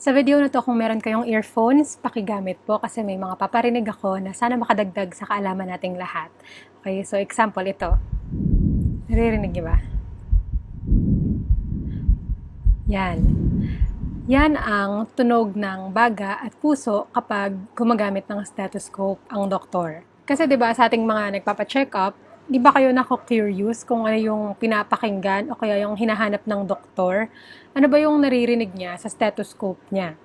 Sa video na to, kung meron kayong earphones, pakigamit po kasi may mga paparinig ako na sana makadagdag sa kaalaman nating lahat. Okay, so example ito. Naririnig niyo ba? Yan. Yan ang tunog ng baga at puso kapag gumagamit ng stethoscope ang doktor. Kasi 'di ba sa ating mga nagpapa-check up, di ba kayo nako-curious kung ano yung pinapakinggan o kaya yung hinahanap ng doktor? Ano ba yung naririnig niya sa stethoscope niya?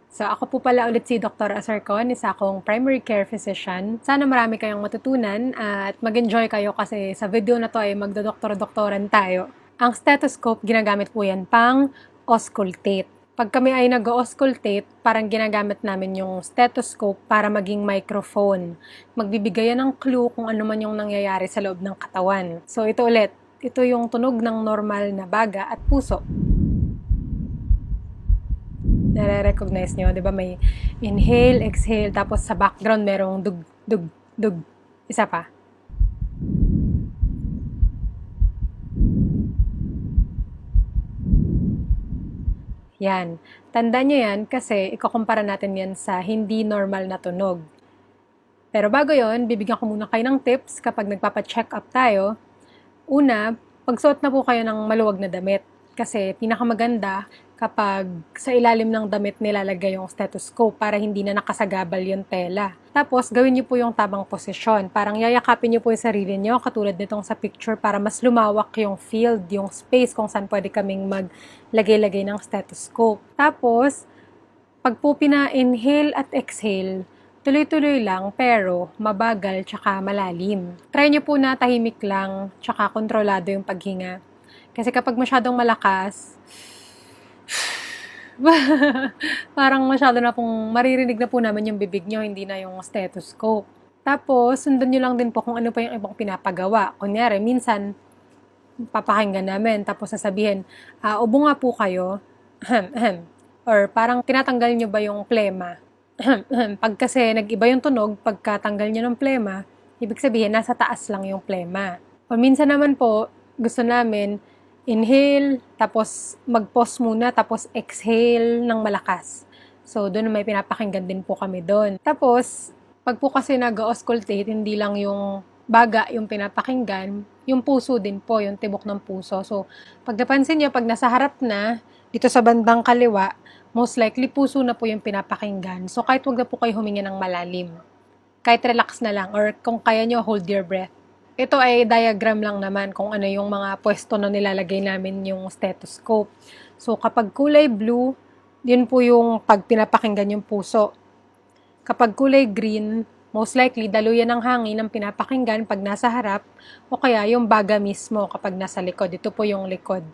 So, ako po pala ulit si Dr. Asarcon, isa akong primary care physician. Sana marami kayong matutunan at mag-enjoy kayo kasi sa video na to ay magdodoktor-doktoran tayo. Ang stethoscope, ginagamit po yan pang auscultate. Pag kami ay nag-auscultate, parang ginagamit namin yung stethoscope para maging microphone. Magbibigay yan ng clue kung ano man yung nangyayari sa loob ng katawan. So, ito ulit. Ito yung tunog ng normal na baga at puso. Nare-recognize nyo, di ba? May inhale, exhale, tapos sa background merong dug, dug, dug. Isa pa. Yan. Tandaan nyo yan kasi ikukumpara natin yan sa hindi normal na tunog. Pero bago yon, bibigyan ko muna kayo ng tips kapag nagpapa-check up tayo. Una, pagsuot na po kayo ng maluwag na damit. Kasi pinakamaganda kapag sa ilalim ng damit nilalagay yung stethoscope para hindi na nakasagabal yung tela. Tapos, gawin niyo po yung tamang posisyon. Parang yayakapin niyo po yung sarili niyo, katulad nitong sa picture, para mas lumawak yung field, yung space kung saan pwede kaming maglagay-lagay ng stethoscope. Tapos, pag po pina-inhale at exhale, tuloy-tuloy lang pero mabagal tsaka malalim. Try nyo po na tahimik lang tsaka kontrolado yung paghinga. Kasi kapag masyadong malakas, parang masyado na pong maririnig na po namin yung bibig nyo, hindi na yung stethoscope. Tapos, sundan nyo lang din po kung ano pa yung ibang pinapagawa. Kunyari, minsan, papakinggan namin, tapos sasabihin, ubo nga po kayo, or parang tinatanggal nyo ba yung plema? Pag kasi nag-iba yung tunog, pagkatanggal nyo ng plema, ibig sabihin, nasa taas lang yung plema. O minsan naman po, gusto namin, inhale, tapos mag-pause muna, tapos exhale ng malakas. So, doon may pinapakinggan din po kami doon. Tapos, pag po kasi nag-auscultate, hindi lang yung baga yung pinapakinggan, yung puso din po, yung tibok ng puso. So, pag napansin nyo, pag nasa harap na, dito sa bandang kaliwa, most likely puso na po yung pinapakinggan. So, kahit wag na po kayo huminga ng malalim. Kahit relax na lang, or kung kaya nyo, hold your breath. Ito ay diagram lang naman kung ano yung mga pwesto na nilalagay namin yung stethoscope. So, kapag kulay blue, yun po yung pag pinapakinggan yung puso. Kapag kulay green, most likely daluyan ng hangin ang pinapakinggan pag nasa harap o kaya yung baga mismo kapag nasa likod. Ito po yung likod.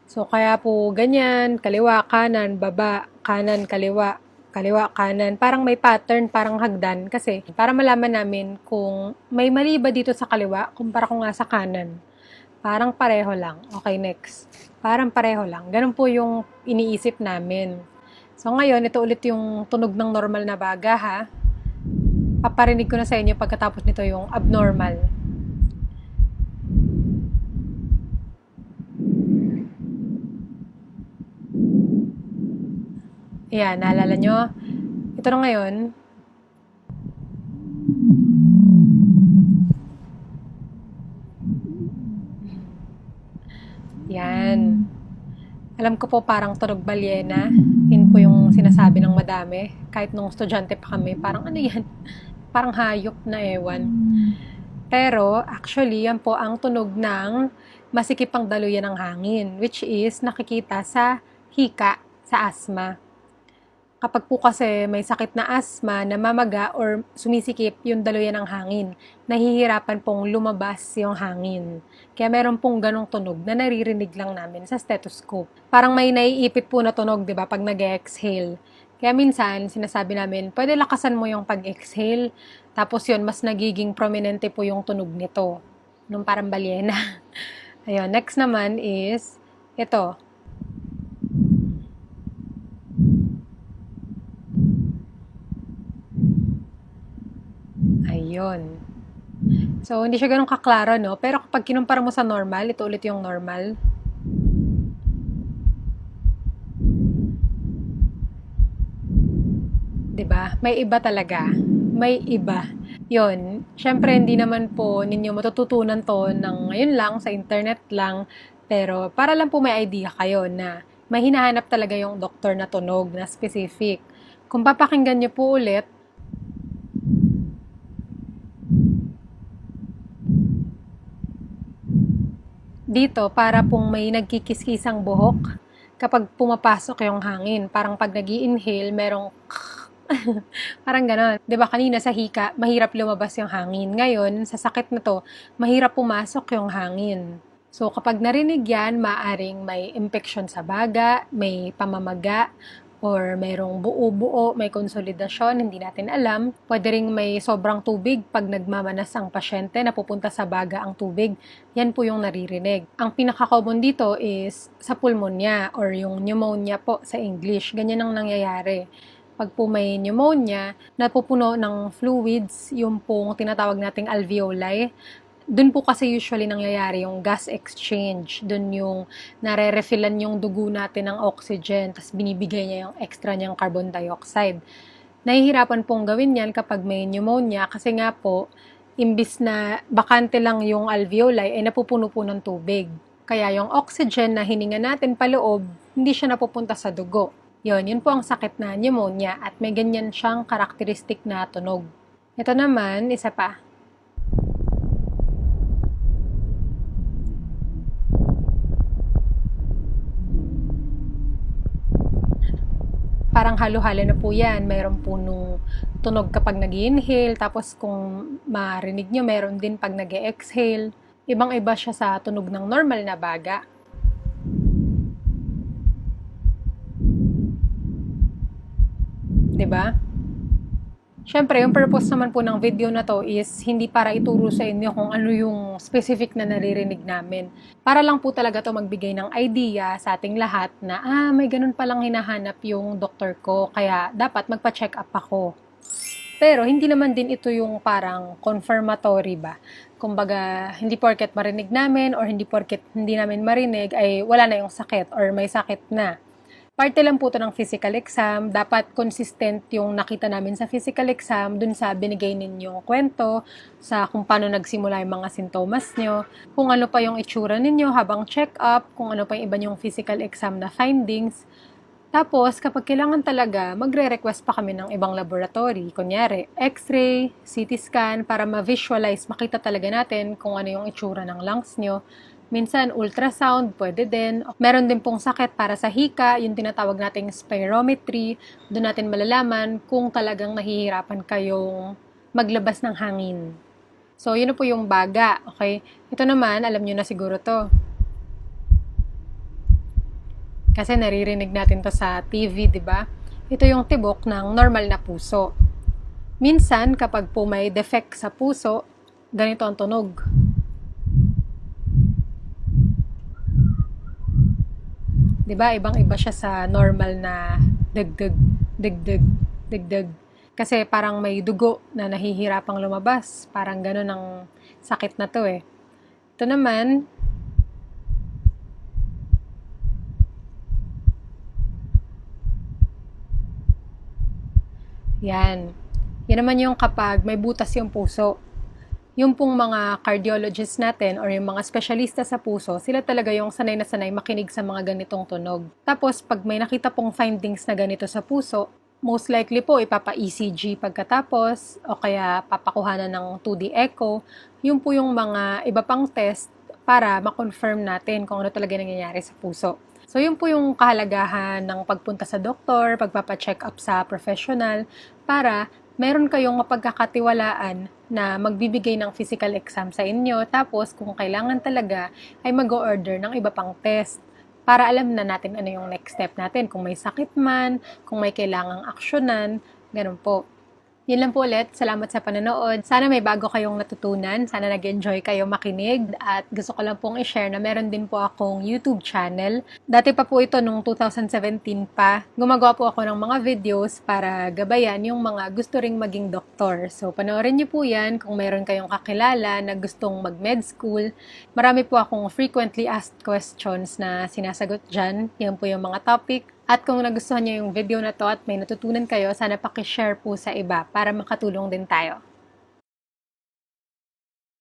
So, kaya po ganyan, kaliwa, kanan, baba, kanan, kaliwa, kaliwa, kanan. Parang may pattern, parang hagdan. Kasi para malaman namin kung may mali ba dito sa kaliwa kumpara kung nga sa kanan. Parang pareho lang. Okay, next. Parang pareho lang. Ganun po yung iniisip namin. So, ngayon, ito ulit yung tunog ng normal na baga, ha? Paparinig ko na sa inyo pagkatapos nito yung abnormal. Ayan, naalala nyo? Ito na ngayon. Yan. Alam ko po parang tunog balyena. Yun po yung sinasabi ng madami. Kahit nung estudyante pa kami, parang ano yan? Parang hayop na ewan. Pero, actually, yan po ang tunog ng masikip ang daluyan ng hangin, which is nakikita sa hika, sa asthma. Kapag po kasi may sakit na asthma, namamaga or sumisikip yung daluyan ng hangin, nahihirapan pong lumabas yung hangin. Kaya meron pong ganong tunog na naririnig lang namin sa stethoscope. Parang may naiipit po na tunog, di ba, pag nag-exhale. Kaya minsan, sinasabi namin, pwede lakasan mo yung pag-exhale, tapos yun, mas nagiging prominente po yung tunog nito. Nung parang balyena. Ayun, next naman is, ito. Ayun. So, hindi siya ganun kaklaro, no? Pero kapag kinumpara mo sa normal, ito ulit yung normal. 'Di ba? May iba talaga. May iba. Yon, syempre hindi naman po ninyo matututunan to ng ngayon lang, sa internet lang. Pero para lang po may idea kayo na may hinahanap talaga yung doktor na tunog na specific. Kung papakinggan nyo po ulit, dito para pong may nagkikiskisang buhok kapag pumapasok yung hangin. Parang pag nag-i-inhale, merong parang ganon. 'Di ba kanina sa hika, mahirap lumabas yung hangin. Ngayon, sa sakit na to, mahirap pumasok yung hangin. So, kapag narinig yan, maaring may infection sa baga, may pamamaga, or merong buo-buo, may konsolidasyon, hindi natin alam. Pwede ring may sobrang tubig pag nagmamanas ang pasyente, napupunta sa baga ang tubig. Yan po yung naririnig. Ang pinaka-common dito is sa pulmonya or yung pneumonia po sa English. Ganyan ang nangyayari. Pag po may pneumonia, napupuno ng fluids, yung pong tinatawag nating alveoli. Doon po kasi usually nangyayari yung gas exchange. Doon yung nare-refillan yung dugo natin ng oxygen, tapos binibigay niya yung extra niyang carbon dioxide. Nahihirapan pong gawin yan kapag may pneumonia kasi nga po, imbis na bakante lang yung alveoli, ay napupuno po ng tubig. Kaya yung oxygen na hininga natin paloob, hindi siya napupunta sa dugo. Yun po ang sakit na pneumonia at may ganyan siyang karakteristik na tunog. Ito naman, isa pa. Parang halo-halo na po yan. Mayroon po nung tunog kapag nag-inhale, tapos kung marinig nyo, meron din pag nag-exhale. Ibang-iba siya sa tunog ng normal na baga. Diba? Siyempre, yung purpose naman po ng video na to is hindi para ituro sa inyo kung ano yung specific na naririnig namin. Para lang po talaga to magbigay ng idea sa ating lahat na, may ganun palang hinahanap yung doktor ko, kaya dapat magpa-check up ako. Pero hindi naman din ito yung parang confirmatory ba? Kumbaga, hindi porket marinig namin or hindi porket hindi namin marinig ay wala na yung sakit or may sakit na. Parte lang po ito ng physical exam. Dapat consistent yung nakita namin sa physical exam dun sa binigay ninyong kwento, sa kung paano nagsimula yung mga sintomas nyo, kung ano pa yung itsura ninyo habang check-up, kung ano pa yung iba yung physical exam na findings. Tapos, kapag kailangan talaga, magre-request pa kami ng ibang laboratory. Kunyari, x-ray, CT scan, para ma-visualize, makita talaga natin kung ano yung itsura ng lungs nyo. Minsan, ultrasound, pwede din. Meron din pong sakit para sa hika, yung tinatawag nating spirometry. Doon natin malalaman kung talagang nahihirapan kayong maglabas ng hangin. So, yun na po yung baga, okay? Ito naman, alam nyo na siguro to. Kasi naririnig natin to sa TV, di ba? Ito yung tibok ng normal na puso. Minsan, kapag po may defect sa puso, ganito ang tunog. Diba, ibang-iba siya sa normal na dagdag, dagdag, dagdag. Kasi parang may dugo na nahihirapang lumabas. Parang gano'n ang sakit na to eh. Ito naman, yan. Yan naman yung kapag may butas yung puso. Yung pong mga cardiologists natin or yung mga specialista sa puso, sila talaga yung sanay na sanay makinig sa mga ganitong tunog. Tapos, pag may nakita pong findings na ganito sa puso, most likely po ipapa-ECG pagkatapos o kaya papakuhanan ng 2D echo. Yun po yung mga iba pang test para ma-confirm natin kung ano talaga nangyayari sa puso. So, yun po yung kahalagahan ng pagpunta sa doktor, pagpapa-check up sa professional para meron kayong mapagkakatiwalaan na magbibigay ng physical exam sa inyo. Tapos, kung kailangan talaga, ay mag-order ng iba pang test para alam na natin ano yung next step natin. Kung may sakit man, kung may kailangang aksyonan, ganun po. Yun lang po ulit. Salamat sa panonood. Sana may bago kayong natutunan. Sana nag-enjoy kayo makinig. At gusto ko lang pong i-share na meron din po akong YouTube channel. Dati pa po ito nung 2017 pa. Gumagawa po ako ng mga videos para gabayan yung mga gusto ring maging doktor. So, panoorin niyo po yan kung meron kayong kakilala na gustong mag-med school. Marami po akong frequently asked questions na sinasagot dyan. Yan po yung mga topic At kung nagustuhan niyo yung video na to at may natutunan kayo, sana paki-share po sa iba para makatulong din tayo.